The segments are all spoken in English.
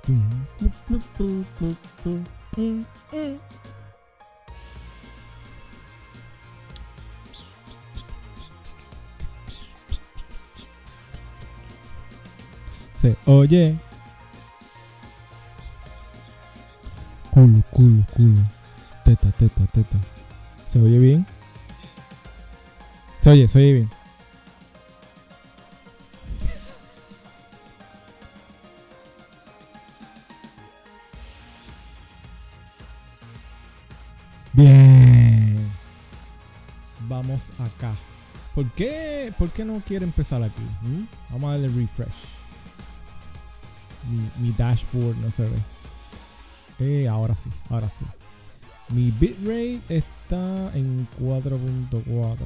Se oye. Culo, culo, culo. Teta, teta, teta. ¿Se oye bien? Se oye bien. Bien. Vamos acá. ¿Por qué no quiere empezar aquí? Vamos a darle refresh. Mi dashboard no se ve. Ahora sí. Mi bitrate está en 4.4.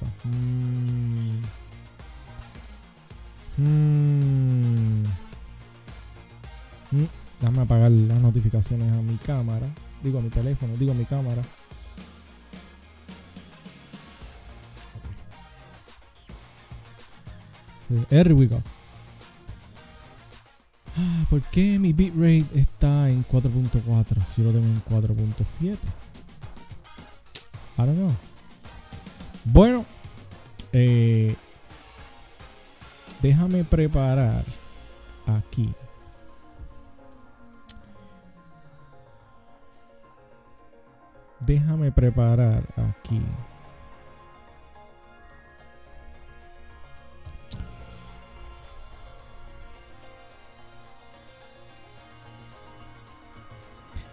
Déjame apagar las notificaciones a mi cámara. Digo a mi teléfono, digo a mi cámara. Here we go. ¿Por qué mi bitrate está en 4.4 si yo lo tengo en 4.7? I don't know. Bueno, déjame preparar aquí.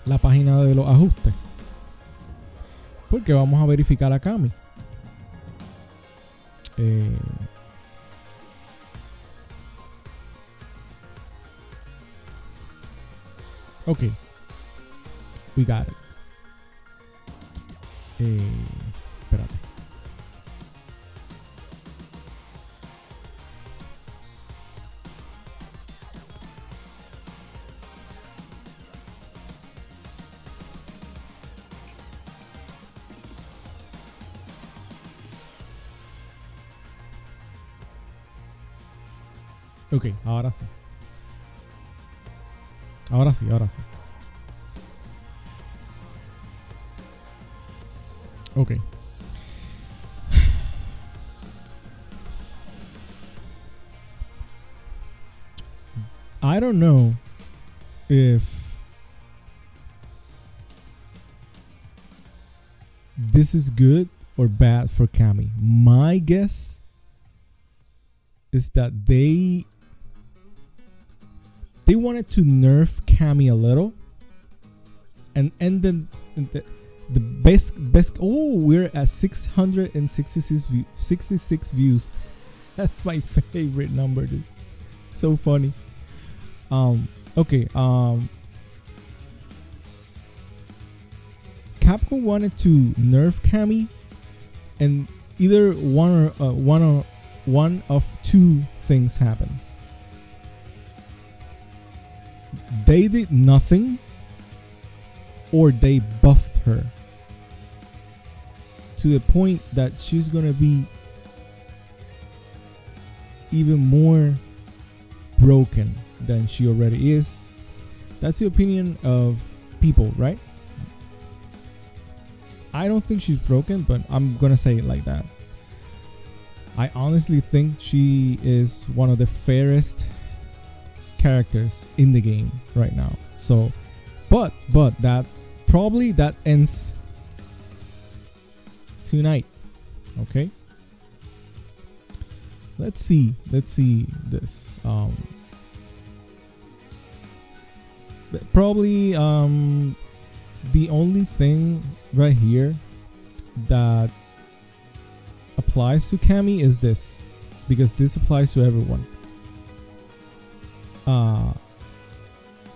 La página de los ajustes. Porque vamos a verificar a Cammy. Ok. We got it. Espérate. Ok, ahora sí. Ahora sí. Ok. I don't know if this is good or bad for Cammy. My guess is that they wanted to nerf Cammy a little, and then the best. Oh, we're at 666 views. That's my favorite number, dude. So funny. Okay. Capcom wanted to nerf Cammy, and either one of two things happened. They did nothing, or they buffed her to the point that she's gonna be even more broken than she already is. That's the opinion of people, right? I don't think she's broken, but I'm gonna say it like that. I honestly think she is one of the fairest characters in the game right now. So, but that ends tonight. Okay. Let's see this. Probably the only thing right here that applies to Cammy is this, because this applies to everyone.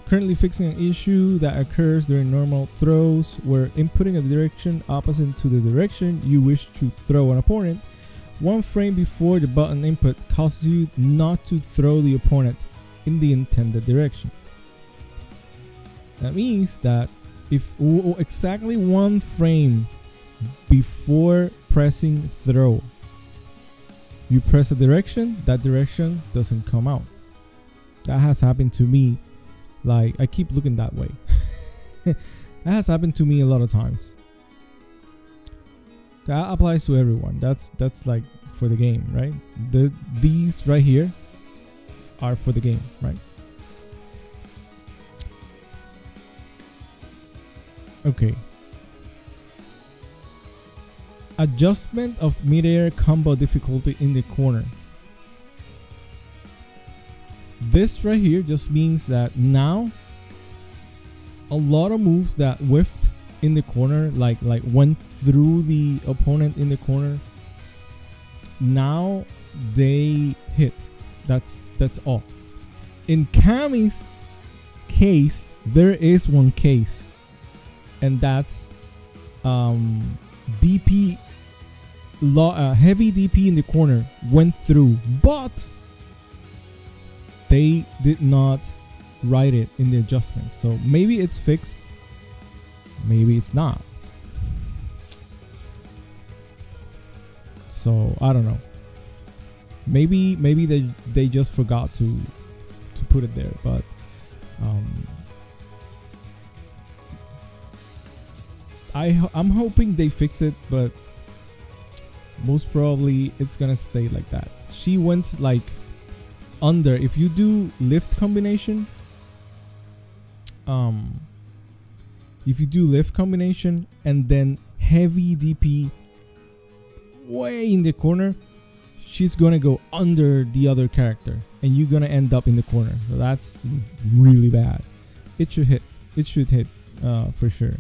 Currently fixing an issue that occurs during normal throws where inputting a direction opposite to the direction you wish to throw an opponent. One frame before the button input causes you not to throw the opponent in the intended direction. That means that if exactly one frame before pressing throw, you press a direction, that direction doesn't come out. That has happened to me Like, I keep looking that way. That has happened to me a lot of times. That applies to everyone. That's like for the game, right? These right here are for the game, right? Okay. Adjustment of midair combo difficulty in the corner. This right here just means that now a lot of moves that whiffed in the corner, like went through the opponent in the corner, now they hit. That's all. In Cammy's case, there is one case, and that's DP, heavy DP in the corner went through, but they did not write it in the adjustments. So maybe it's fixed, maybe it's not. So I don't know. Maybe they just forgot to put it there, but I'm hoping they fix it, but most probably it's gonna stay like that. She went like under. If you do lift combination, if you do lift combination and then heavy DP way in the corner, she's gonna go under the other character and you're gonna end up in the corner. So that's really bad. It should hit. It should hit for sure.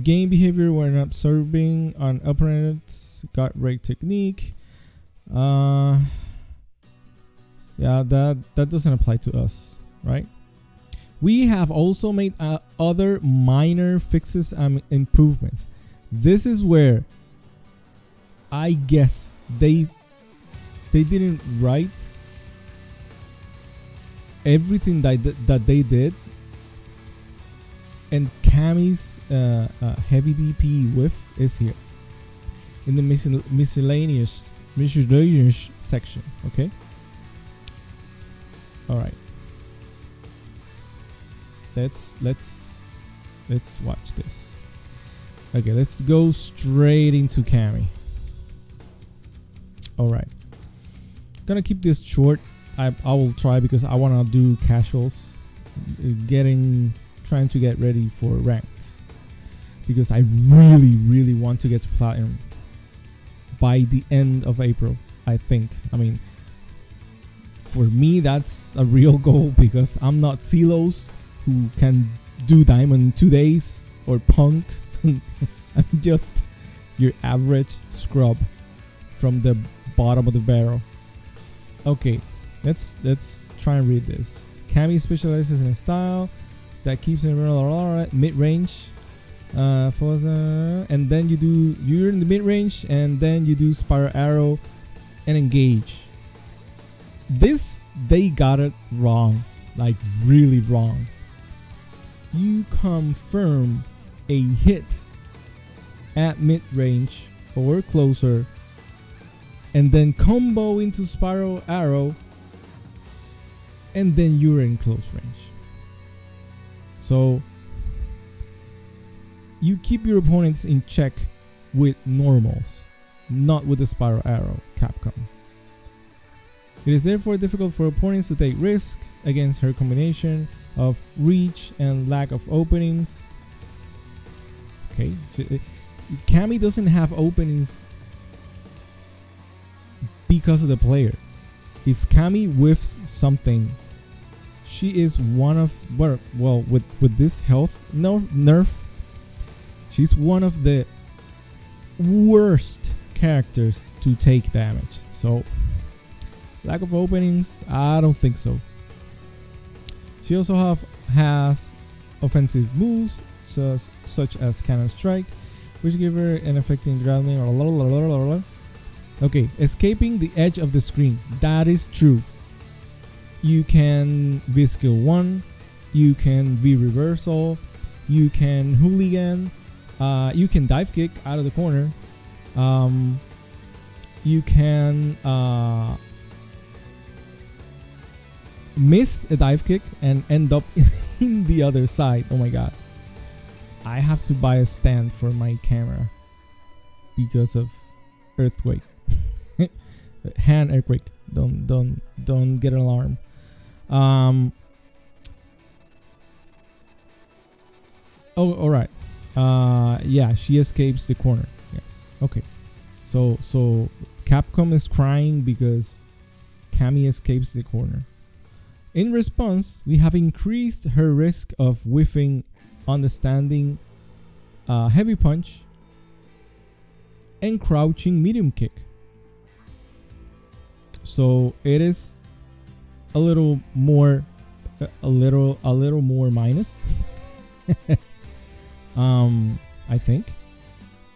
Game behavior when absorbing on opponents, got rate technique. Yeah, that doesn't apply to us, right? We have also made other minor fixes and improvements. This is where I guess they didn't write everything that they did, and Cammy's heavy DP whiff is here in the miscellaneous section. Okay. All right. Let's watch this. Okay, let's go straight into Cammy. All right. Gonna keep this short. I will try because I wanna do casuals. Trying to get ready for ranked because I really want to get to platinum by the end of April. I think. I mean, for me that's a real goal because I'm not Silos who can do diamond in 2 days or Punk. I'm just your average scrub from the bottom of the barrel. Okay, let's try and read this. Cammy specializes in a style that keeps in mid-range, and then you're in the mid-range, and then you do spiral arrow and engage. This they got it wrong, like really wrong. You confirm a hit at mid-range or closer, and then combo into spiral arrow, and then you're in close range. So you keep your opponents in check with normals, not with the spiral arrow, Capcom. It is therefore difficult for opponents to take risk against her combination of reach and lack of openings. Okay, Cammy doesn't have openings because of the player. If Cammy whiffs something, she is one of with this health nerf, she's one of the worst characters to take damage. So lack of openings, I don't think so. She also has offensive moves such as Cannon Strike, which give her an effective grounding. Okay, escaping the edge of the screen. That is true. You can V-skill 1, you can V-reversal, you can hooligan, you can dive kick out of the corner, you can miss a dive kick and end up in the other side. Oh my god. I have to buy a stand for my camera because of earthquake. Hand earthquake. Don't get an alarm. Oh, all right. Yeah, she escapes the corner. Yes. Okay. So Capcom is crying because Cammy escapes the corner. In response, we have increased her risk of whiffing understanding heavy punch and crouching medium kick. So it is a little more minus. I think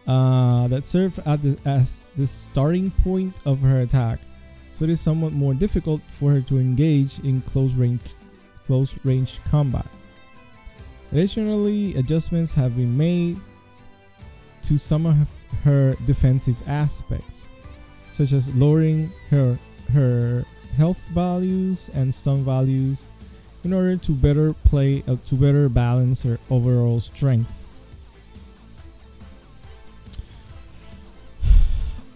that serve as the starting point of her attack, so it is somewhat more difficult for her to engage in close range combat. Additionally, adjustments have been made to some of her defensive aspects, such as lowering her health values and stun values in order to better balance her overall strength.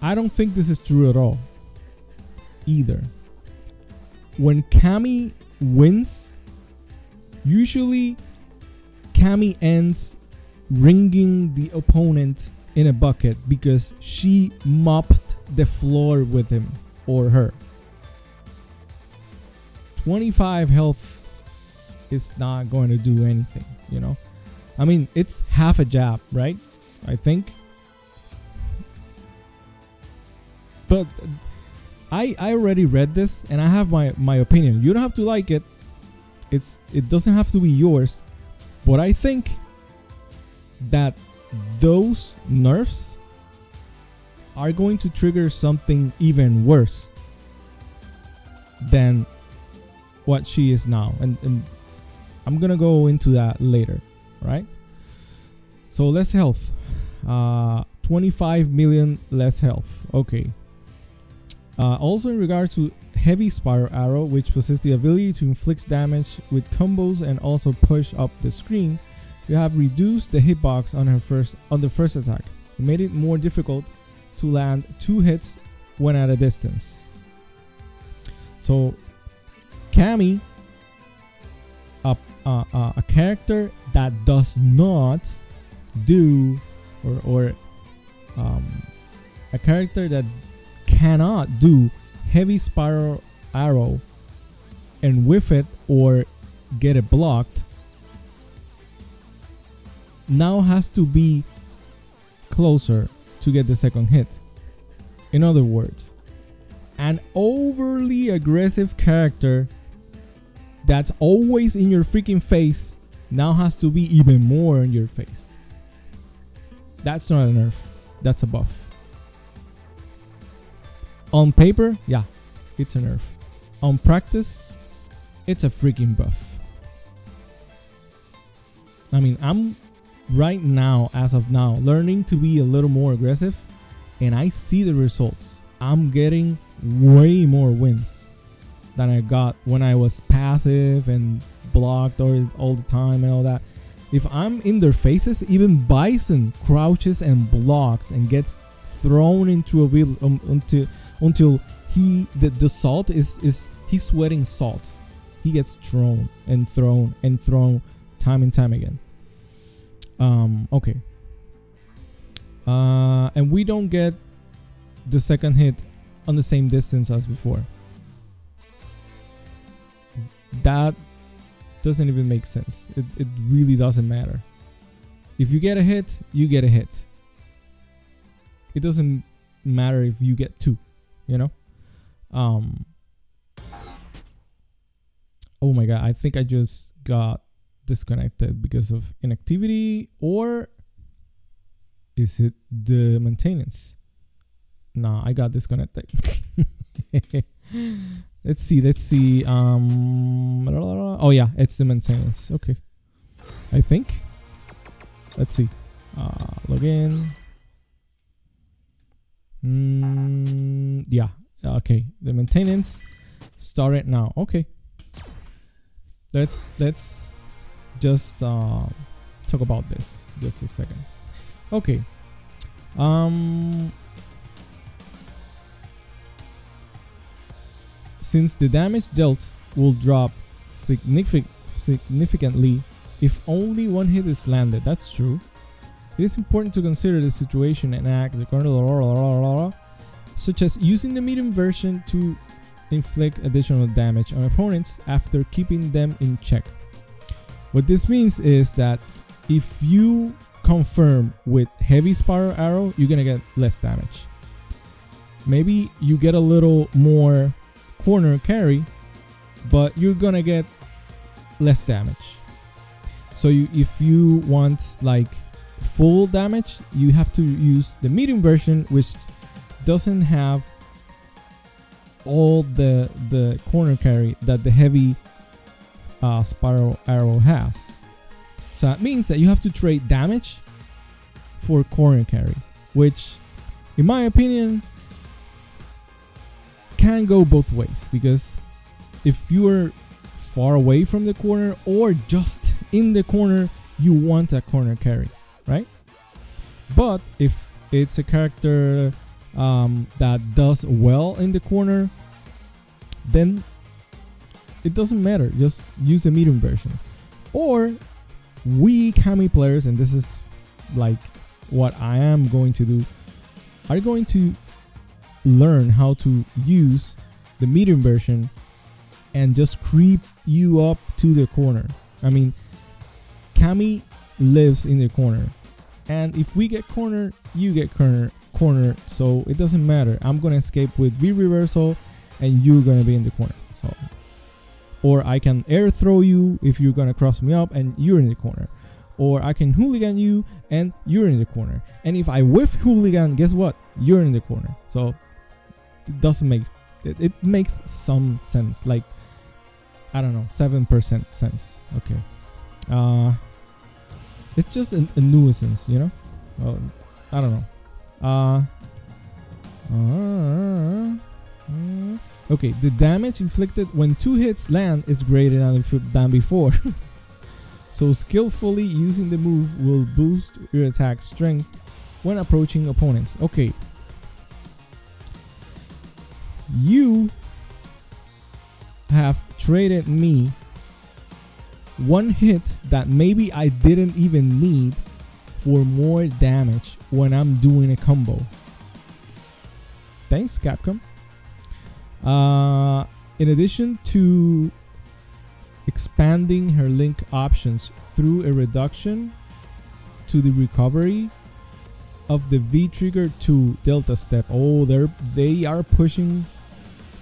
I don't think this is true at all either. When Cammy wins, usually Cammy ends ringing the opponent in a bucket because she mopped the floor with him or her. 25 health is not going to do anything, you know? I mean, it's half a jab, right? I think. But I already read this and I have my opinion. You don't have to like it. It doesn't have to be yours. But I think that those nerfs are going to trigger something even worse than what she is now. And I'm gonna go into that later, right? So less health. 25 million less health. Okay. Also in regards to heavy spiral arrow, which possesses the ability to inflict damage with combos and also push up the screen, you have reduced the hitbox on the first attack. It made it more difficult to land 2 hits when at a distance. So Cammy, a character that does not do or a character that cannot do heavy spiral arrow and whiff it or get it blocked, now has to be closer to get the second hit. In other words, an overly aggressive character that's always in your freaking face now has to be even more in your face. That's not a nerf, that's a buff. On paper, yeah, it's a nerf. On practice, it's a freaking buff. I mean, I'm right now, as of now, learning to be a little more aggressive, and I see the results. I'm getting way more wins than I got when I was passive and blocked all the time and all that. If I'm in their faces, even Bison crouches and blocks and gets thrown into a wheel until the salt is he's sweating salt. He gets thrown and thrown and thrown time and time again. Okay. And we don't get the second hit on the same distance as before. That doesn't even make sense. It really doesn't matter. If you get a hit, you get a hit. It doesn't matter if you get 2, you know? Oh my god, I think I just got disconnected because of inactivity, or is it the maintenance? Nah, I got disconnected. Let's see. Oh yeah, it's the maintenance. Okay. I think. Let's see. Log in. Yeah. Okay. The maintenance started now. Okay. let's just talk about this just a second. Okay. Since the damage dealt will drop significantly if only one hit is landed. That's true. It is important to consider the situation and act such as using the medium version to inflict additional damage on opponents after keeping them in check. What this means is that if you confirm with heavy spiral arrow, you're gonna get less damage. Maybe you get a little more corner carry, but you're gonna get less damage. So if you want like full damage, you have to use the medium version, which doesn't have all the corner carry that the heavy spiral arrow has. So that means that you have to trade damage for corner carry, which in my opinion can go both ways, because if you're far away from the corner or just in the corner, you want a corner carry, right? But if it's a character that does well in the corner, then it doesn't matter, just use the medium version. Or we Cammy players, and this is like what I am going to do, are going to learn how to use the medium version and just creep you up to the corner. I mean, Cammy lives in the corner, and if we get corner, you get corner, so it doesn't matter. I'm gonna escape with V reversal and you're gonna be in the corner. So, or I can air throw you if you're gonna cross me up and you're in the corner, or I can hooligan you and you're in the corner. And if I whiff hooligan, guess what? You're in the corner. So it doesn't make it makes some sense, like I don't know, 7% sense. Okay. It's just a nuisance, you know. I don't know. Okay, the damage inflicted when 2 hits land is greater than before. So skillfully using the move will boost your attack strength when approaching opponents. Okay. You have traded me 1 hit that maybe I didn't even need for more damage when I'm doing a combo. Thanks, Capcom. In addition to expanding her link options through a reduction to the recovery of the V-Trigger 2 Delta Step. Oh, they are pushing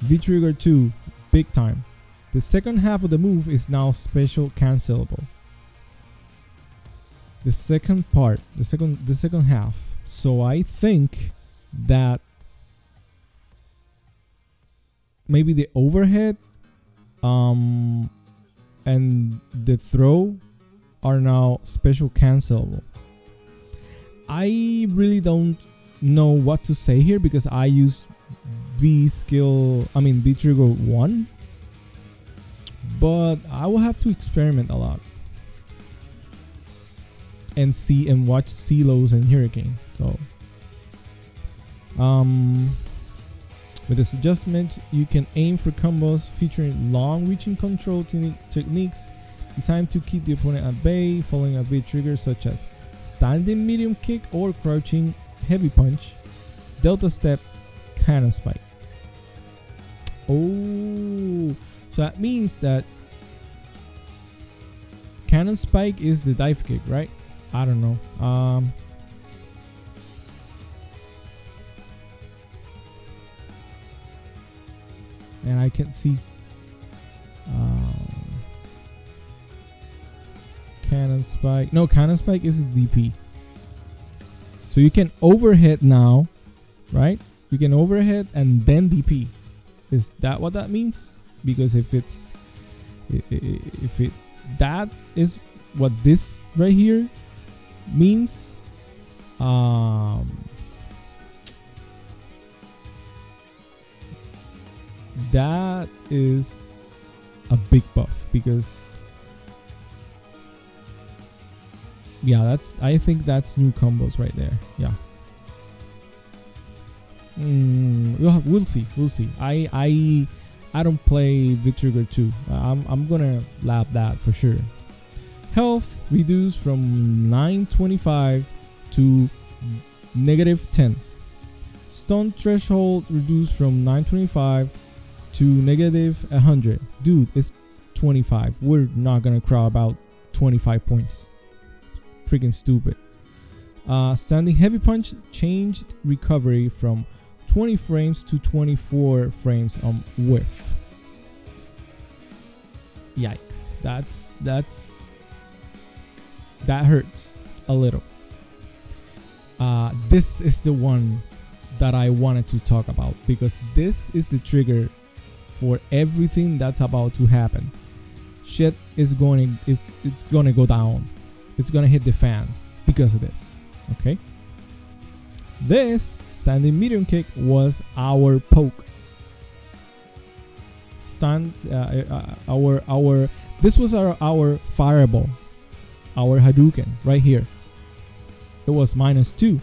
V-Trigger 2 big time. The second half of the move is now special cancelable. The second part, the second half. So I think that maybe the overhead and the throw are now special cancelable. I really don't know what to say here because I use V-Trigger 1, but I will have to experiment a lot and see and watch Silos and Hurricane. So with this adjustment, you can aim for combos featuring long-reaching control techniques designed to keep the opponent at bay, following a V-Trigger such as standing medium kick or crouching heavy punch, Delta Step, Cannon Spike. Oh, so that means that Cannon Spike is the dive kick, right? I don't know. And I can see Cannon Spike. No, Cannon Spike is DP. So you can overhead now, right? You can overhead and then DP. Is that what that means? Because if that is what this right here means, that is a big buff, because Yeah, I think that's new combos right there. Yeah. We'll see. We'll see. I don't play V-Trigger 2. I'm gonna lab that for sure. Health reduced from 925 to -10. Stun threshold reduced from 925 to -100. Dude, it's 25. We're not gonna cry about 25 points. Freaking stupid. Standing heavy punch changed recovery from 20 frames to 24 frames on whiff. Yikes. That hurts a little. This is the one that I wanted to talk about, because this is the trigger for everything that's about to happen. Shit is going it's gonna go down. It's gonna hit the fan because of this. Okay. This standing medium kick was our poke. This was our fireball, our Hadouken right here. It was -2.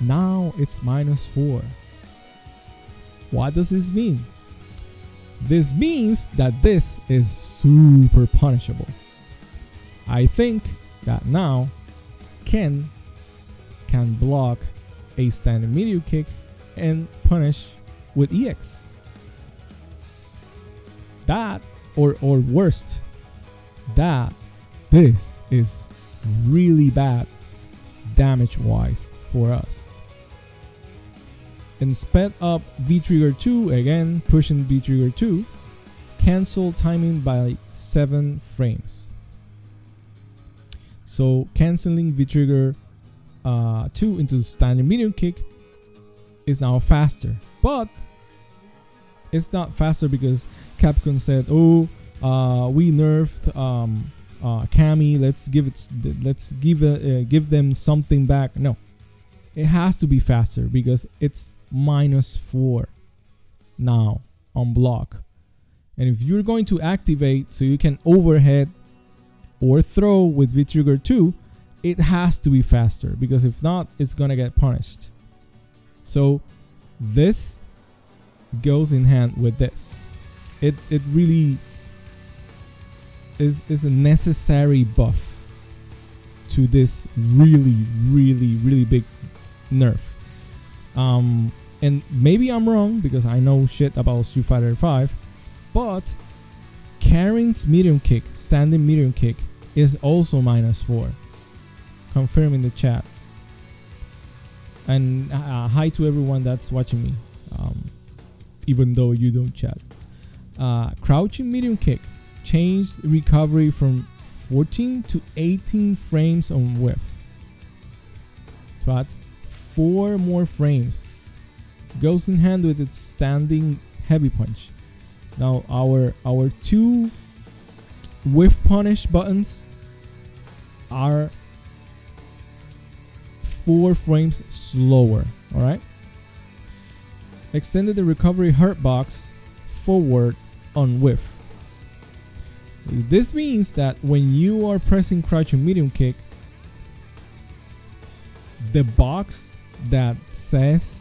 Now it's -4. What does this mean? This means that this is super punishable. I think that now Ken can block a standing medium kick and punish with EX. That, or worst, that this is really bad damage wise for us. And sped up V-Trigger 2, again pushing V-Trigger 2, cancel timing by 7 frames. So canceling V-Trigger 2 into standing medium kick is now faster, but it's not faster because Capcom said, "Oh, we nerfed Cammy. Let's give them something back." No, it has to be faster because it's -4 now on block, and if you're going to activate so you can overhead or throw with V-Trigger 2, it has to be faster, because if not, it's gonna get punished. So this goes in hand with this. It really is a necessary buff to this really big nerf. And maybe I'm wrong because I know shit about Street Fighter 5, but Karin's medium kick, standing medium kick, is also -4. Confirm in the chat. And hi to everyone that's watching me, even though you don't chat. Crouching medium kick changed recovery from 14 to 18 frames on whiff. So that's 4 more frames. Goes in hand with its standing heavy punch. Now our 2 whiff punish buttons are 4 frames slower. All right. Extended the recovery hurt box forward on whiff. This means that when you are pressing crouching medium kick, the box that says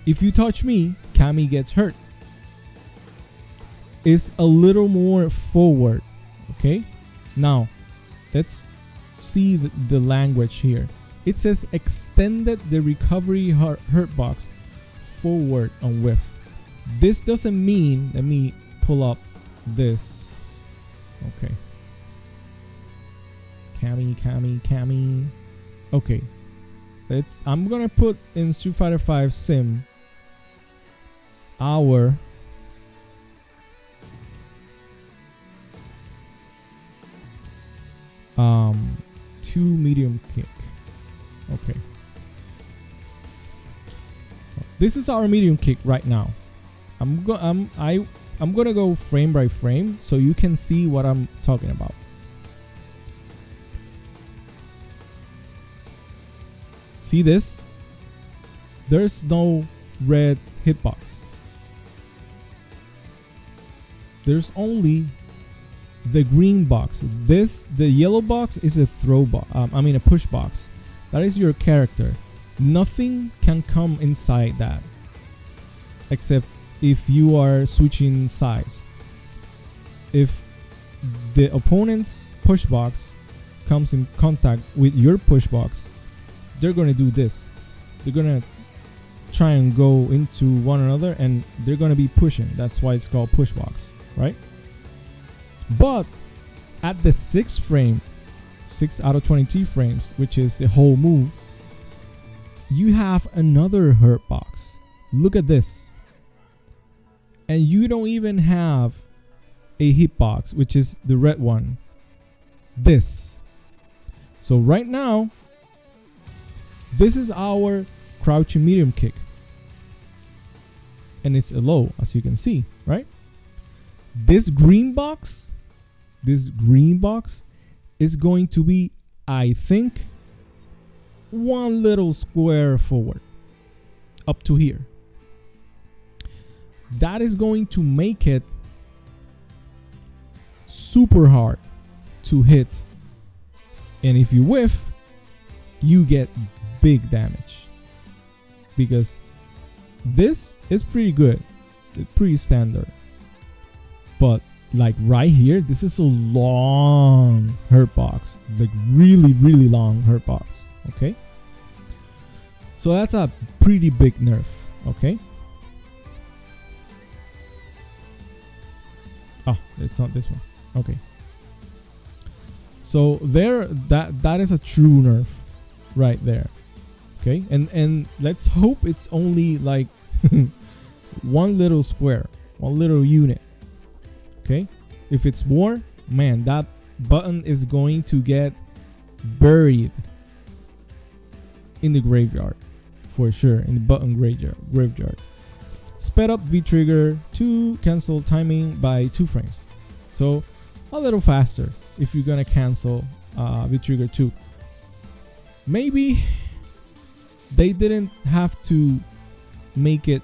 "if you touch me, Cammy gets hurt" is a little more forward. Okay, now let's see the language here. It says extended the recovery hurt box forward on whiff. This doesn't mean, let me pull up this. Okay, Cammy. Okay, I'm gonna put in Street Fighter 5 Sim our two medium kick. Okay, this is our medium kick right now. I'm gonna go frame by frame so you can see what I'm talking about. See this? There's no red hitbox. There's only the green box. The yellow box is a throw box. A push box. That is your character. Nothing can come inside that, except if you are switching sides. If the opponent's push box comes in contact with your push box, they're gonna do this. They're gonna try and go into one another, and they're gonna be pushing. That's why it's called push box, right? But at the 6th frame, 6 out of 22 frames, which is the whole move, you have another hurt box. Look at this. And you don't even have a hitbox, which is the red one. This. So right now, this is our crouching medium kick. And it's a low, as you can see, right? This green box is going to be, I think, one little square forward up to here. That is going to make it super hard to hit, and if you whiff, you get big damage, because this is pretty good. It's pretty standard, but like right here, this is a long hurt box, like really long hurt box. Okay, so that's a pretty big nerf. Okay. Oh, it's not this one. Okay. So there, that is a true nerf right there. Okay, and let's hope it's only like one little square, one little unit. Okay, if it's more, man, that button is going to get buried in the graveyard for sure. In the button graveyard. Sped up V trigger to cancel timing by 2 frames. So a little faster if you're gonna cancel V trigger 2. Maybe they didn't have to make it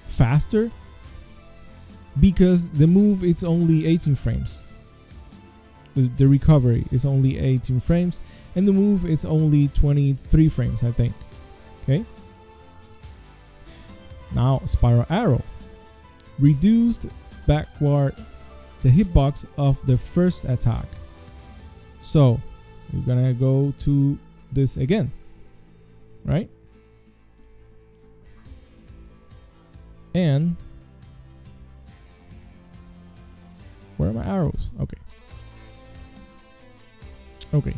faster because the move is only 18 frames. The recovery is only 18 frames and the move is only 23 frames, I think. Okay. Now Spiral Arrow. Reduced backward the hitbox of the first attack. So we're gonna go to this again, right? And where are my arrows? Okay.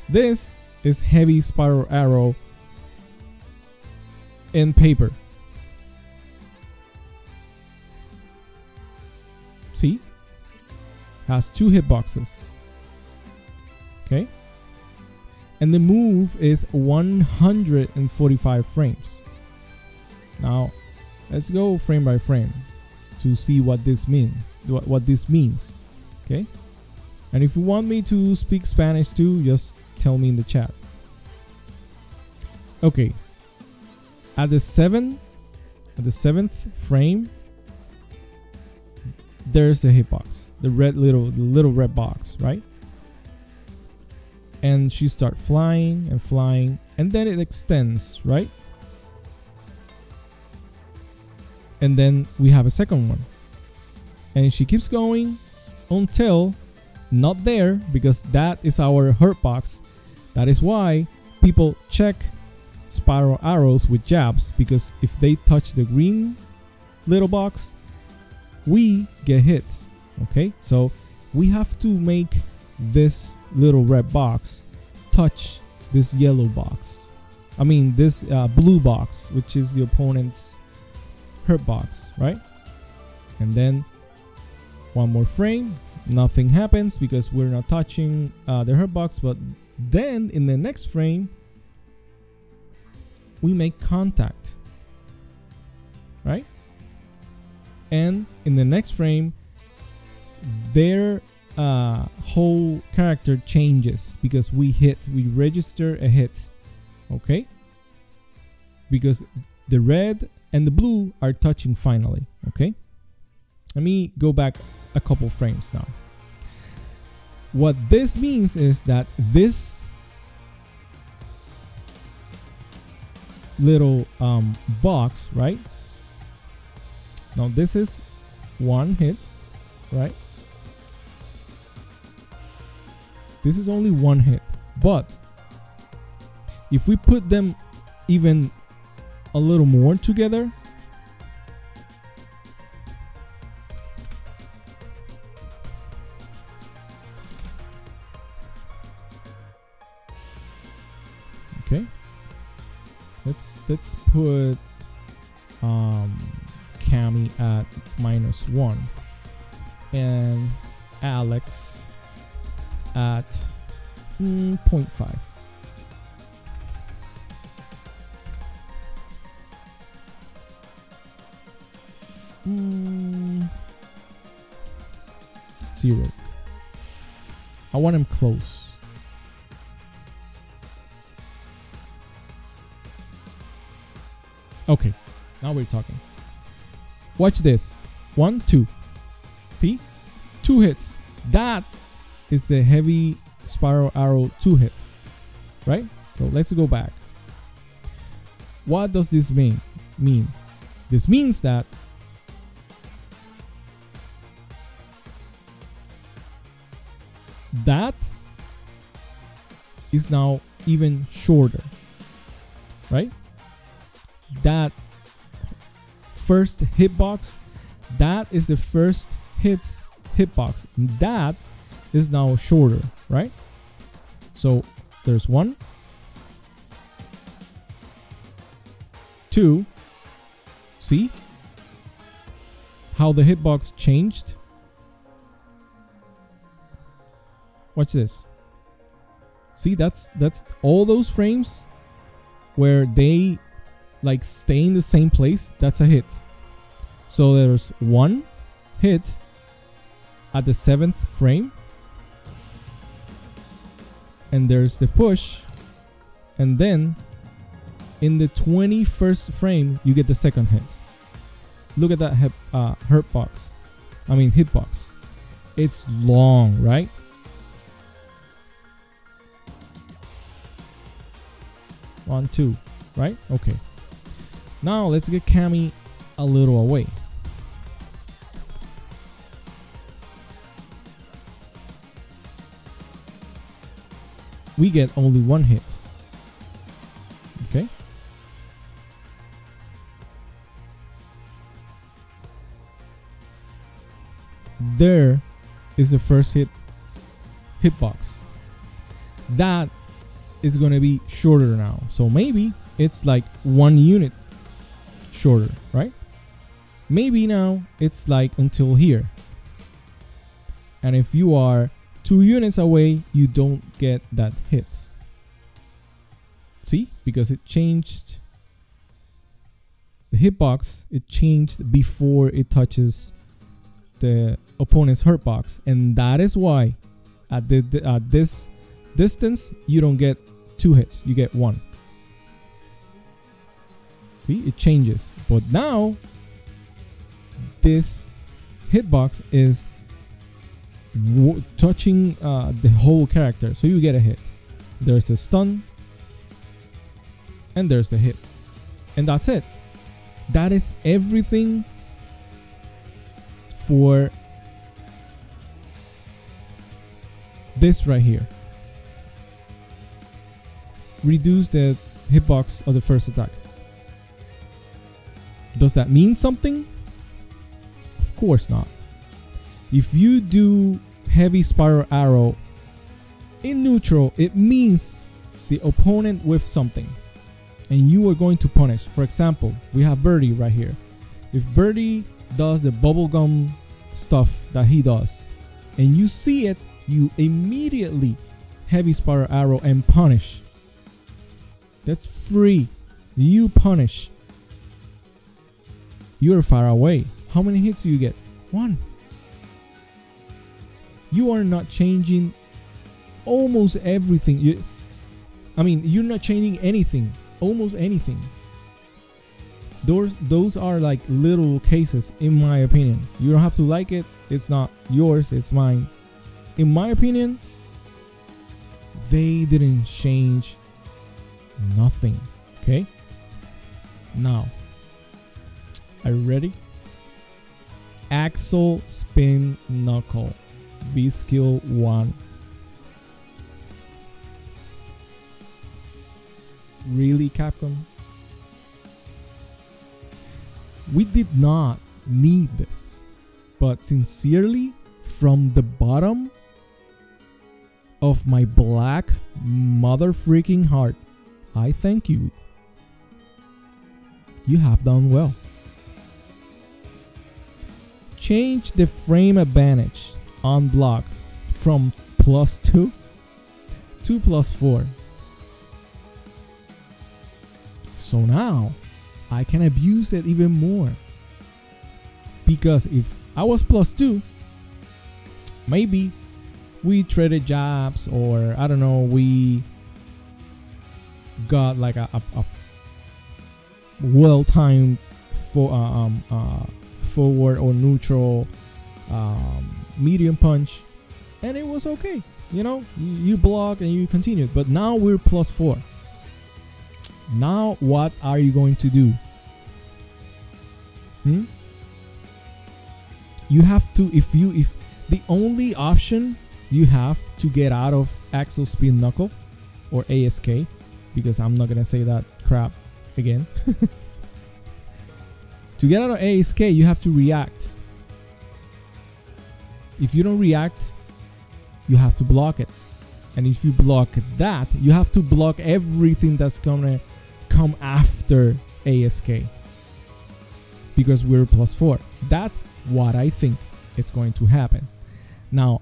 This is heavy Spiral Arrow in paper. See? Has 2 hitboxes. Okay? And the move is 145 frames. Now, let's go frame by frame to see what this means. What this means. Okay? And if you want me to speak Spanish too, just tell me in the chat. Okay. At the 7th frame, there's the hitbox, the little red box, right? And she starts flying and flying, and then it extends, right? And then we have a second one, and she keeps going until not there, because that is our hurt box. That is why people check spiral arrows with jabs, because if they touch the green little box, we get hit. Okay, so we have to make this little red box touch this yellow box. I mean this blue box, which is the opponent's hurt box, right? And then one more frame, nothing happens because we're not touching the hurt box. But then in the next frame, we make contact, right? And in the next frame, their whole character changes because we register a hit. Okay, because the red and the blue are touching finally. Okay, let me go back a couple frames now. What this means is that this little box, right? Now this is one hit, right? This is only one hit, but if we put them even a little more together, okay, let's put Cammy at -1 and Alex at 0.5. Zero. I want him close. Okay, now we're talking. Watch this. 1, 2. See? 2 hits. That is the heavy spiral arrow 2 hit. Right? So let's go back. What does this mean? This means that that is now even shorter, right? That first hitbox, that is the first hitbox. That is now shorter, right? So there's 1, 2. See how the hitbox changed? Watch this. See, that's all those frames where they like stay in the same place. That's a hit. So there's 1 hit at the 7th frame, and there's the push, and then in the 21st frame you get the second hit. Look at that hitbox. It's long, right? One, 2, right? Okay. Now let's get Cammy a little away. We get only 1 hit. Okay. There is the first hitbox. That is going to be shorter now. So maybe it's like 1 unit shorter, right? Maybe now it's like until here. And if you are 2 units away, you don't get that hit. See? Because it changed the hitbox, it changed before it touches the opponent's hurtbox. And that is why at this distance you don't get 2 hits, you get 1. See, it changes. But now this hitbox is touching the whole character, so you get a hit. There's the stun and there's the hit, and that's it. That is everything for this right here. Reduce the hitbox of the first attack. Does that mean something? Of course not. If you do heavy spiral arrow in neutral, it means the opponent with something and you are going to punish. For example, we have Birdie right here. If Birdie does the bubblegum stuff that he does and you see it, you immediately heavy spiral arrow and punish. That's free. You punish. You're far away. How many hits do you get? 1. You are not changing almost everything. You're not changing anything. Almost anything. Those are like little cases, in my opinion. You don't have to like it. It's not yours. It's mine. in my opinion, they didn't change nothing. Okay, now are you ready? Axle spin knuckle V skill 1. Really, Capcom? We did not need this, but sincerely, from the bottom of my black mother freaking heart, I thank you. You have done well. Change the frame advantage on block from +2 to +4. So now I can abuse it even more, because if I was +2, maybe we traded jabs, or I don't know, we got like a well-timed forward or neutral medium punch, and it was okay. You know, you block and you continue. But now we're +4. Now what are you going to do? You have to, if the only option you have to get out of axle spin knuckle or ASK, because I'm not gonna say that crap again. To get out of ASK, you have to react. If you don't react, you have to block it. And if you block that, you have to block everything that's gonna come after ASK, because we're +4. That's what I think it's going to happen. Now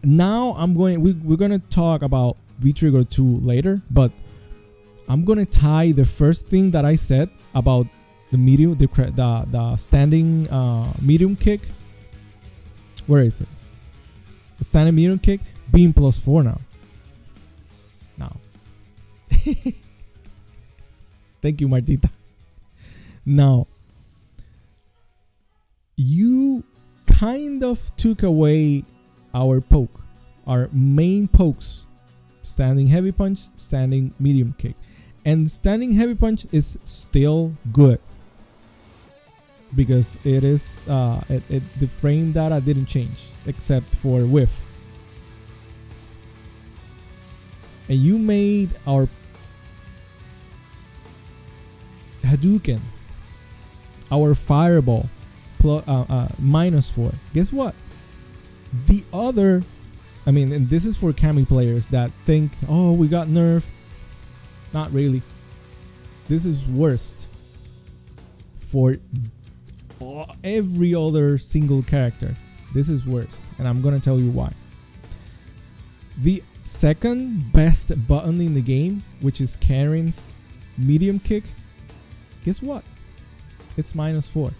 we're gonna talk about V-Trigger 2 later, but I'm gonna tie the first thing that I said about the medium, the standing medium kick. Where is it? The standing medium kick being +4 now. Thank you, Martita. Now, you kind of took away our poke, our main pokes: standing heavy punch, standing medium kick. And standing heavy punch is still good, because it is the frame data didn't change except for whiff. And you made our Hadouken, our fireball, -4. Guess what? The other, I mean, and this is for Cammy players that think, oh, we got nerfed. Not really. This is worst for every other single character. This is worst, and I'm gonna tell you why. The second best button in the game, which is Karin's medium kick, guess what? It's -4.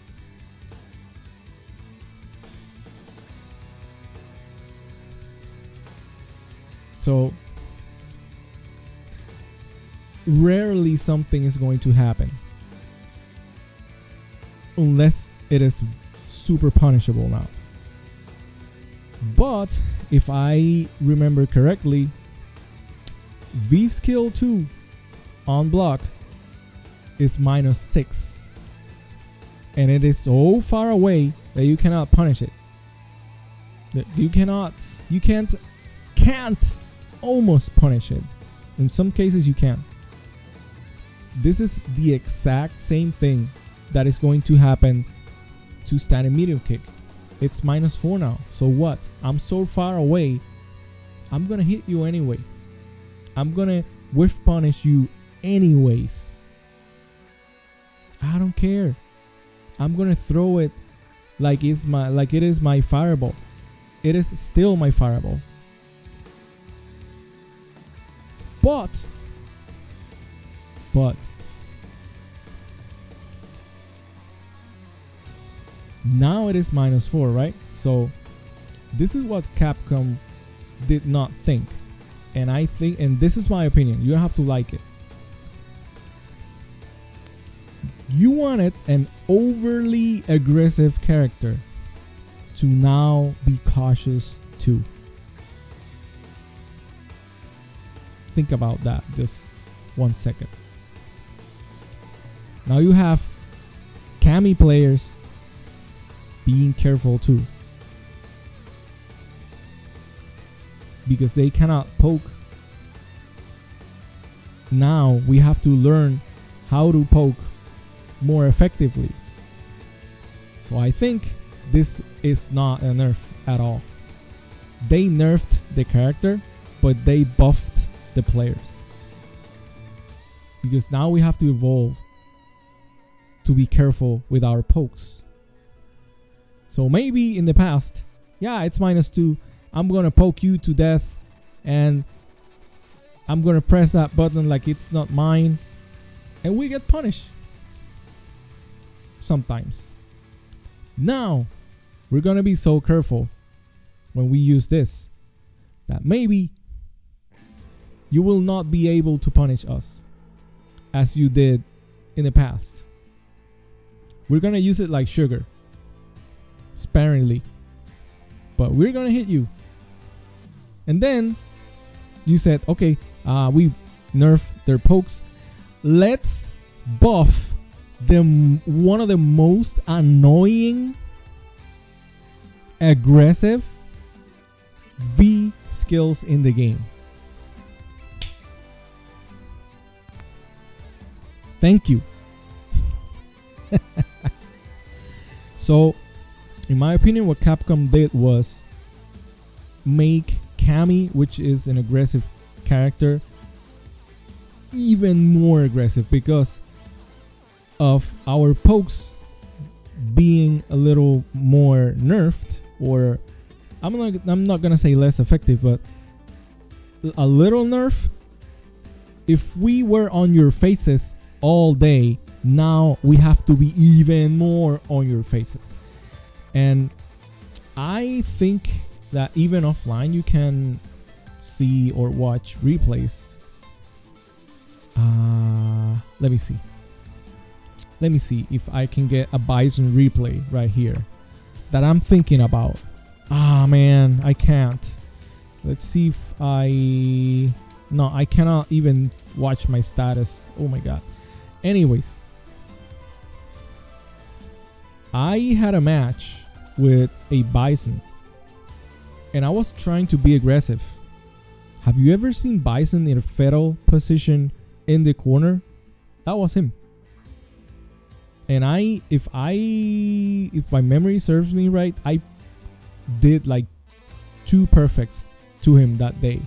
So rarely something is going to happen unless it is super punishable now. But if I remember correctly, V skill 2 on block is -6, and it is so far away that you cannot punish it. You can't almost punish it. In some cases you can. This is the exact same thing that is going to happen to standing medium kick. It's -4 now. So what? I'm so far away. I'm gonna hit you anyway. I'm gonna whiff punish you anyways. I don't care. I'm gonna throw it like it is my fireball. It is still my fireball. But now it is -4, right? So this is what Capcom did not think, and I think, and this is my opinion, you don't have to like it. You wanted an overly aggressive character to now be cautious too. think about that just 1 second. Now you have Cammy players being careful too, because they cannot poke. Now we have to learn how to poke more effectively. So I think this is not a nerf at all. They nerfed the character, but they buffed the players, because now we have to evolve to be careful with our pokes. So maybe in the past, yeah, it's -2. I'm gonna poke you to death, and I'm gonna press that button like it's not mine, and we get punished sometimes. Now we're gonna be so careful when we use this that maybe you will not be able to punish us as you did in the past. We're gonna use it like sugar, sparingly, but we're gonna hit you. And then you said, okay, we nerf their pokes. Let's buff them, one of the most annoying, aggressive V skills in the game. Thank you. So, in my opinion, what Capcom did was make Cammy, which is an aggressive character, even more aggressive because of our pokes being a little more nerfed, or I'm not gonna say less effective, but a little nerf. If we were on your faces all day, now we have to be even more on your faces. And I think that even offline you can see or watch replays. Let me see if I can get a Bison replay right here that I'm thinking about. Man, I can't. Let's see if I cannot even watch my status. Oh my god. Anyways, I had a match with a Bison and I was trying to be aggressive. Have you ever seen Bison in a fetal position in the corner? That was him. And if my memory serves me right, I did like 2 perfects to him that day.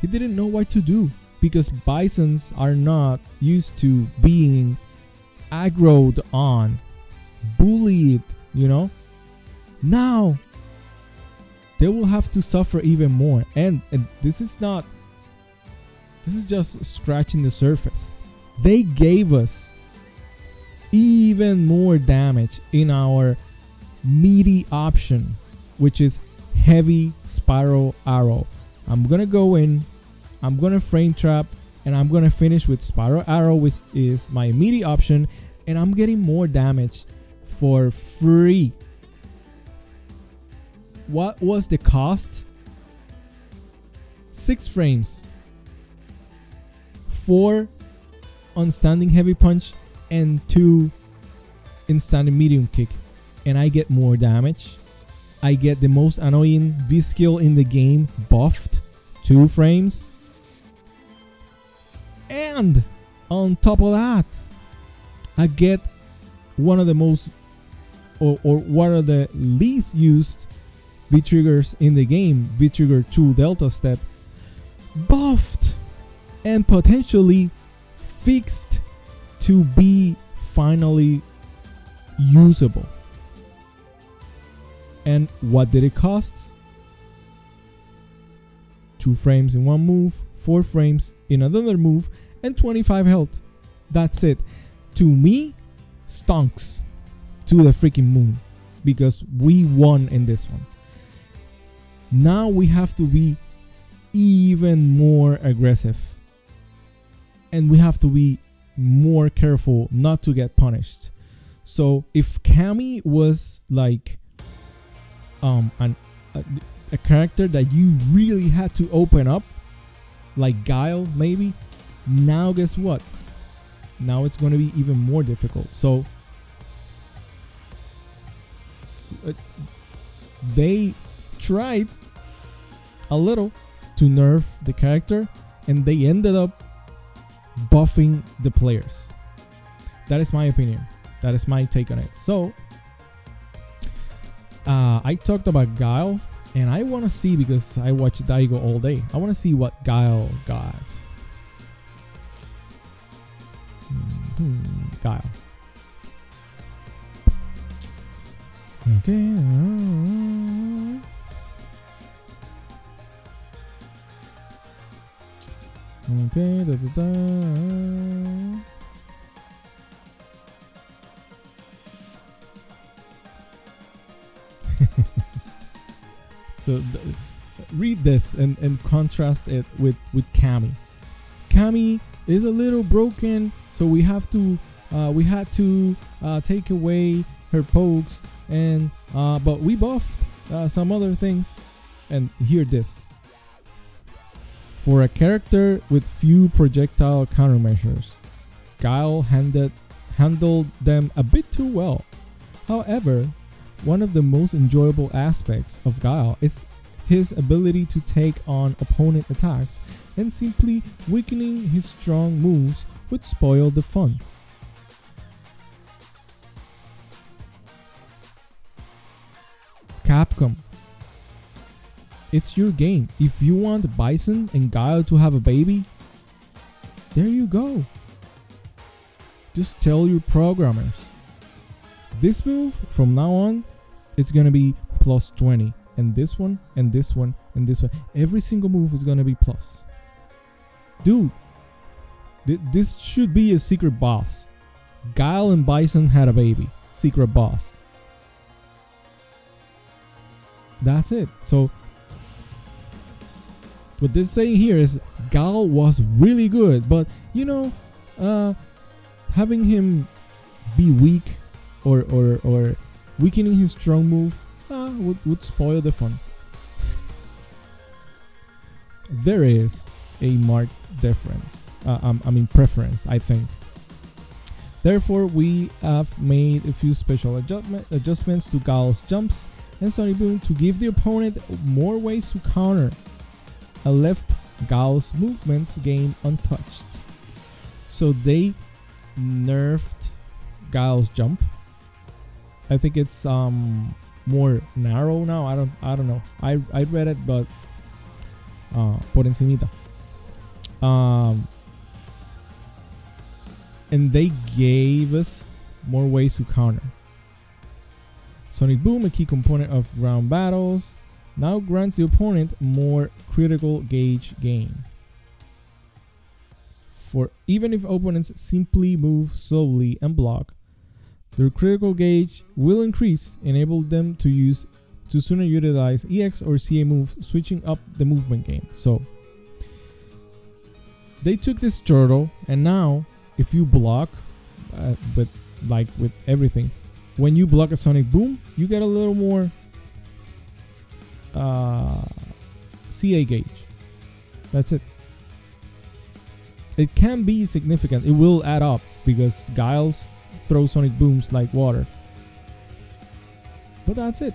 He didn't know what to do because Bisons are not used to being aggroed on, bullied, you know. Now they will have to suffer even more, and this is just scratching the surface. They gave us even more damage in our meaty option, which is heavy spiral arrow. I'm gonna go in, I'm gonna frame trap, and I'm gonna finish with spiral arrow, which is my immediate option, and I'm getting more damage for free. What was the cost? 6 frames, 4 on standing heavy punch, and 2 in standing medium kick, and I get more damage. I get the most annoying V skill in the game buffed, 2 frames, and on top of that, I get one of the most or one of the least used V triggers in the game, V trigger 2 delta step, buffed and potentially fixed to be finally usable. And what did it cost? 2 frames in one move, 4 frames in another move, and 25 health. That's it. To me, stonks to the freaking moon, because we won in this one. Now we have to be even more aggressive, and we have to be more careful not to get punished. So if Cammy was like a character that you really had to open up, like Guile maybe. Now guess what? Now it's going to be even more difficult. So they tried a little to nerf the character, and they ended up buffing the players. That is my opinion. That is my take on it. So I talked about Guile, and I want to see, because I watch Daigo all day, I want to see what Guile got. Guile. Okay. Okay. So read this and contrast it with Cammy. Cammy is a little broken, so we had to take away her pokes, and but we buffed some other things. And hear this: for a character with few projectile countermeasures, Guile handled them a bit too well. However, one of the most enjoyable aspects of Guile is his ability to take on opponent attacks, and simply weakening his strong moves would spoil the fun. Capcom, it's your game. If you want Bison and Guile to have a baby, there you go. Just tell your programmers, this move from now on, it's gonna be plus 20, and this one, and this one, and this one. Every single move is gonna be plus. Dude, this should be a secret boss. Guile and Bison had a baby. Secret boss. That's it. So what this saying here is Guile was really good, but you know, having him be weak or weakening his strong move would spoil the fun. There is a marked difference. Preference, I think. Therefore, we have made a few special adjustments to Guile's jumps and Sonic Boom to give the opponent more ways to counter, and left Guile's movement game untouched. So they nerfed Guile's jump. I think it's more narrow now. I don't know. I read it, but por encimita. And they gave us more ways to counter. Sonic Boom, a key component of ground battles, now grants the opponent more critical gauge gain. For even if opponents simply move slowly and block, their critical gauge will increase, enable them to sooner utilize EX or CA moves, switching up the movement game. So they took this turtle, and now if you block, with everything, when you block a Sonic Boom, you get a little more CA gauge. That's it. It can be significant. It will add up because Guile's throw Sonic Booms like water. But that's it.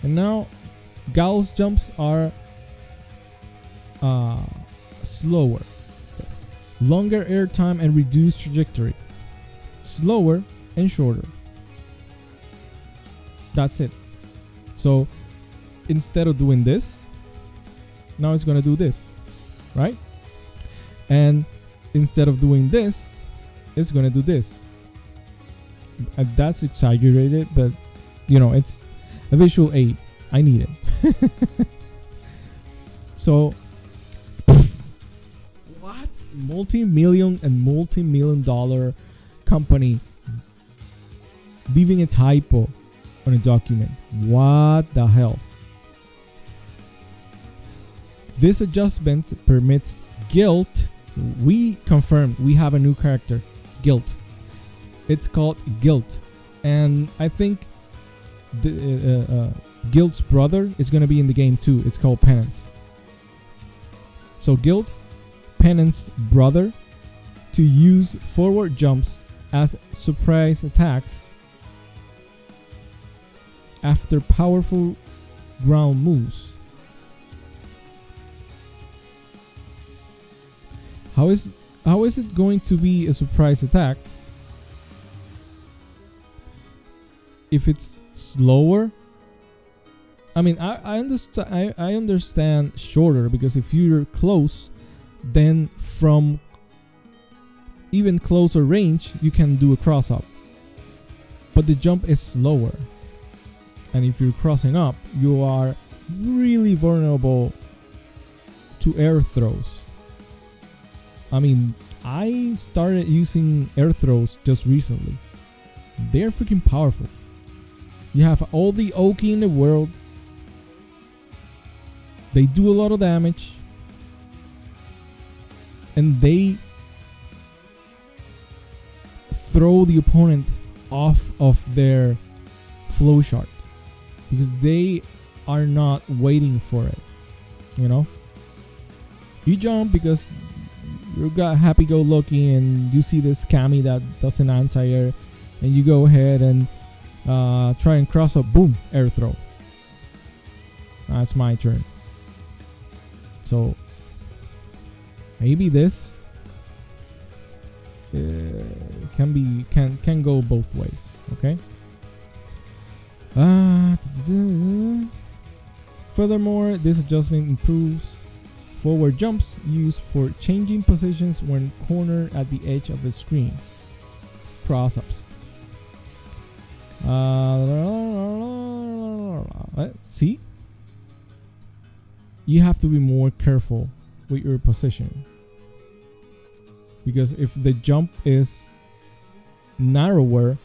And now Guile's jumps are slower, longer air time and reduced trajectory, slower and shorter. That's it. So instead of doing this, now it's gonna do this, right? And instead of doing this, it's gonna do this. That's exaggerated, but you know, it's a visual aid. I need it. So what? Multi-million dollar company leaving a typo on a document. What the hell? This adjustment permits Guilt. We confirmed we have a new character, Guilt. It's called Guilt, and I think the Guilt's brother is gonna be in the game too. It's called Penance. So Guild Penance Brother to use forward jumps as surprise attacks after powerful ground moves. How is it going to be a surprise attack if it's slower? I mean, I understand. I understand shorter, because if you're close, then from even closer range you can do a cross up. But the jump is slower, and if you're crossing up, you are really vulnerable to air throws. I mean, I started using air throws just recently. They're freaking powerful. You have all the Oki in the world. They do a lot of damage. And they throw the opponent off of their flow chart, because they are not waiting for it. You know? You jump because you got happy-go-lucky and you see this Cammy that does an anti-air, and you go ahead and try and cross up. Boom, air throw. That's my turn. So maybe this can go both ways. Okay. Furthermore, this adjustment improves forward jumps used for changing positions when cornered at the edge of the screen. Cross ups. See? You have to be more careful with your position, because if the jump is narrower,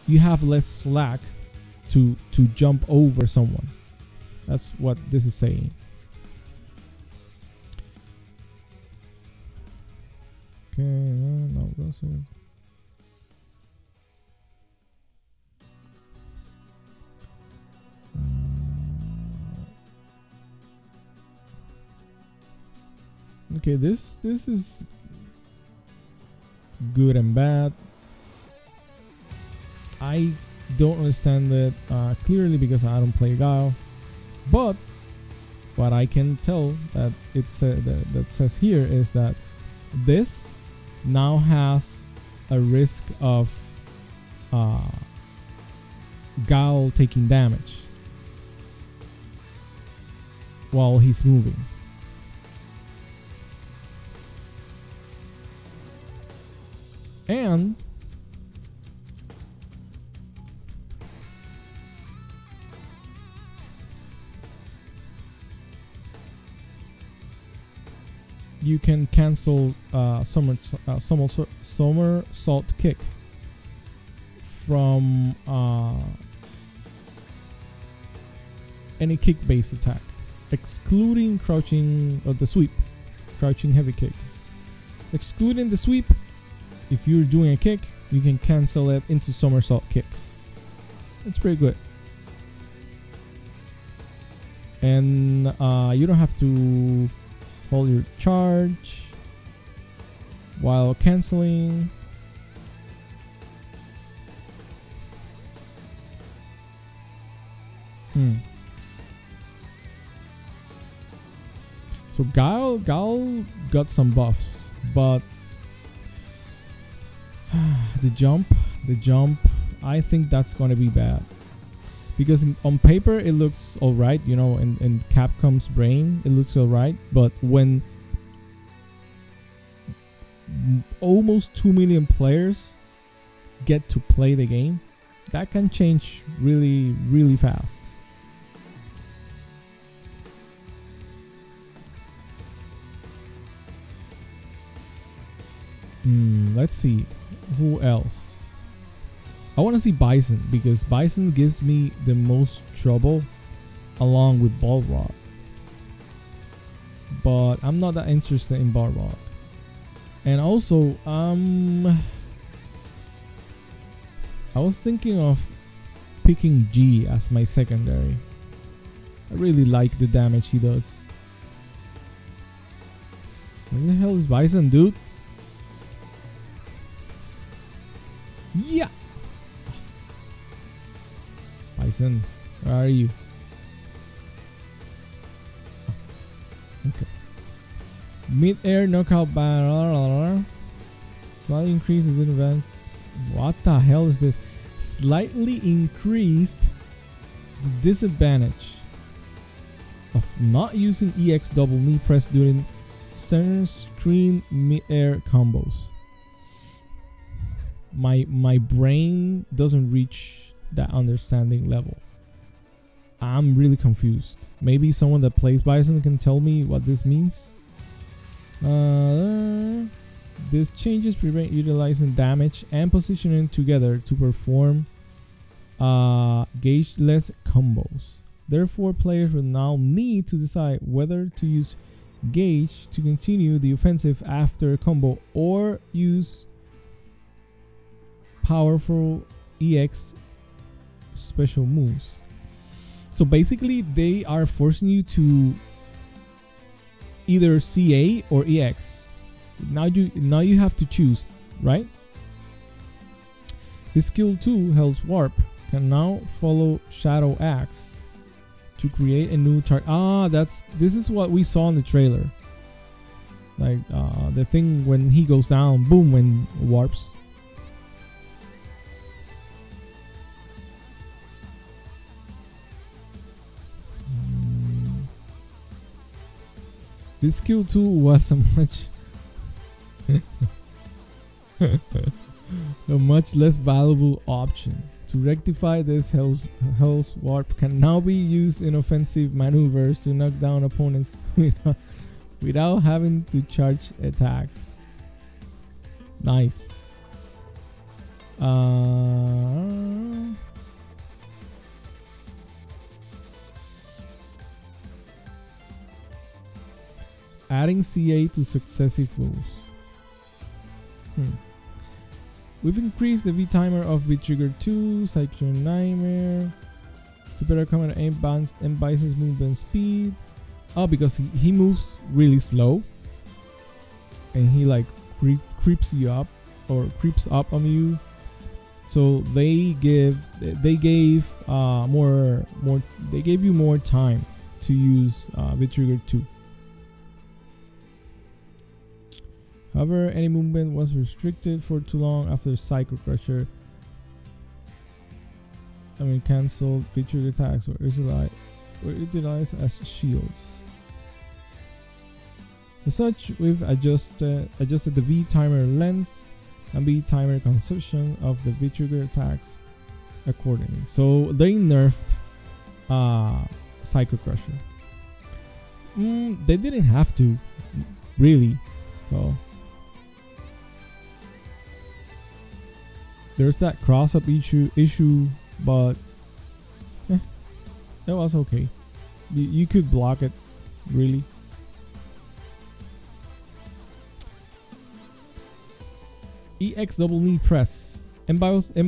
you have less slack to jump over someone. That's what this is saying. Okay, no, that's it. Okay, this is good and bad. I don't understand it clearly because I don't play Guile, but what I can tell that that says here is that this now has a risk of Guile taking damage while he's moving. And you can cancel somersault kick from any kick-based attack, excluding crouching or the sweep, crouching heavy kick. Excluding the sweep, if you're doing a kick, you can cancel it into somersault kick. It's pretty good. And you don't have to hold your charge while canceling. So Guile got some buffs, but the jump, I think that's gonna be bad, because on paper it looks alright, you know, in Capcom's brain it looks alright, but when almost 2 million players get to play the game, that can change really, really fast. Let's see who else. I want to see Bison, because Bison gives me the most trouble along with Balrog, but I'm not that interested in Balrog. And also I was thinking of picking G as my secondary. I really like the damage he does. Where the hell is Bison, dude? Yeah. Bison, where are you? Okay. Mid-air knockout battle. Slightly increases the event. What the hell is this? Slightly increased the disadvantage of not using EX double knee press during center screen mid-air combos. My brain doesn't reach that understanding level. I'm really confused. Maybe someone that plays Bison can tell me what this means. These changes prevent utilizing damage and positioning together to perform gauge-less combos. Therefore, players will now need to decide whether to use gauge to continue the offensive after a combo or use powerful EX special moves. So basically they are forcing you to either CA or EX. Now you have to choose, right? This skill 2, Hell's Warp, can now follow Shadow Axe to create a new target. This is what we saw in the trailer. Like the thing when he goes down, boom, when warps. This skill 2 was a much less valuable option. To rectify this, Hell's Warp can now be used in offensive maneuvers to knock down opponents without having to charge attacks. Nice. Adding CA to successive moves. We've increased the V timer of V-Trigger 2, Cyclone Nightmare, to better accommodate and Bison's movement speed. Oh, because he moves really slow, and he like creeps you up or creeps up on you. So they gave you more time to use V-Trigger 2. However, any movement was restricted for too long after Psycho Crusher. Cancelled featured attacks were utilized as shields. As such, we've adjusted the V timer length and V timer consumption of the V trigger attacks accordingly. So they nerfed Psycho Crusher. They didn't have to, really. So there's that cross-up issue, but it was okay. You could block it, really. EX double knee press. M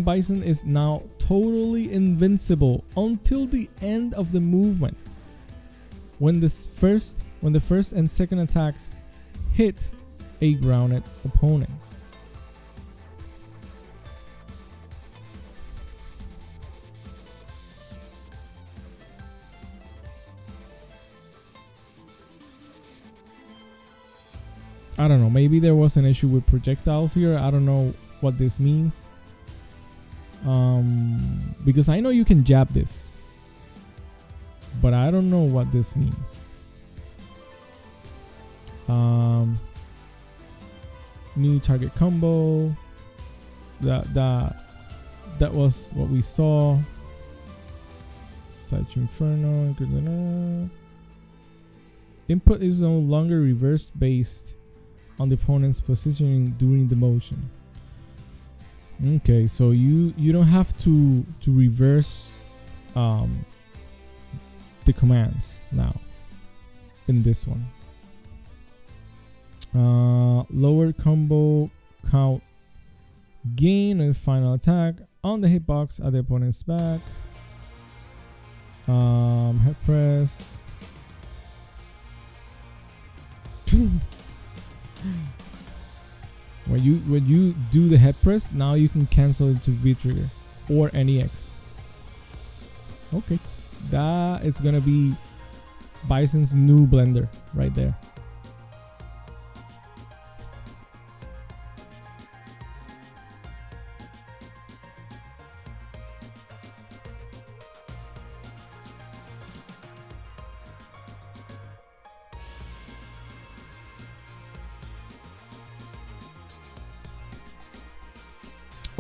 Bison is now totally invincible until the end of the movement. When the first and second attacks hit a grounded opponent. I don't know, maybe there was an issue with projectiles here. I don't know what this means. Because I know you can jab this, but I don't know what this means. New target combo. That was what we saw. Such Inferno. Input is no longer reverse based on the opponent's positioning during the motion. Okay, so you don't have to reverse the commands now in this one. Lower combo count gain and final attack on the hitbox at the opponent's back. Head press. When you do the head press, now you can cancel into V trigger or NEX. Okay, that is gonna be Bison's new blender right there.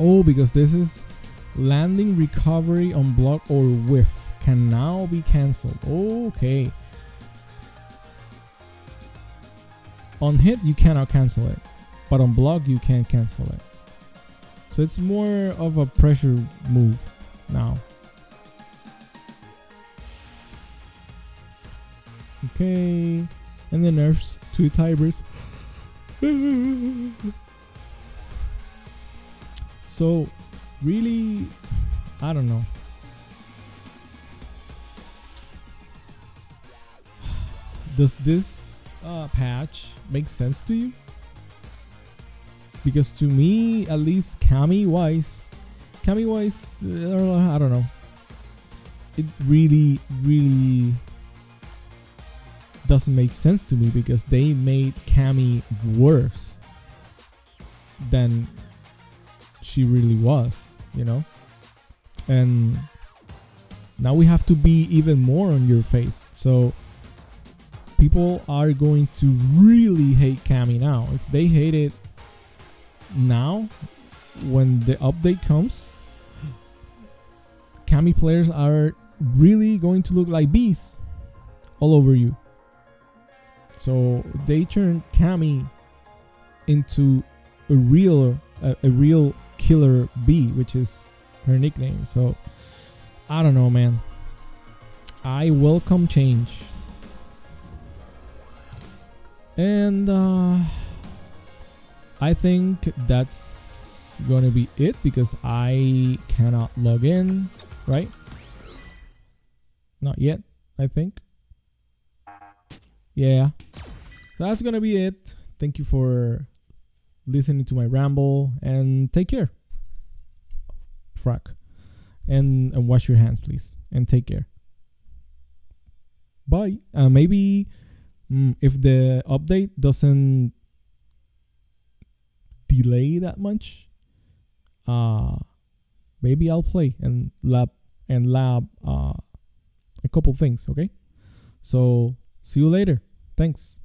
Oh, because this is landing, recovery on block or whiff can now be cancelled. Okay. On hit, you cannot cancel it, but on block, you can cancel it. So it's more of a pressure move now. Okay. And the nerfs to Tybers. So, really, I don't know. Does this patch make sense to you? Because to me, at least Cammy wise, I don't know. It really doesn't make sense to me because they made Cammy worse than she really was, you know. And now we have to be even more on your face. So people are going to really hate Cammy now. If they hate it now, when the update comes, Cammy players are really going to look like bees all over you. So they turned Cammy into a real killer bee, which is her nickname. So I don't know, man. I welcome change. And I think that's gonna be it because I cannot log in, right? Not yet, I think. Yeah. So that's gonna be it. Thank you for listening to my ramble and take care. Frack. And wash your hands, please. And take care. Bye. Maybe if the update doesn't delay that much, maybe I'll play and lab a couple things, okay? So see you later. Thanks.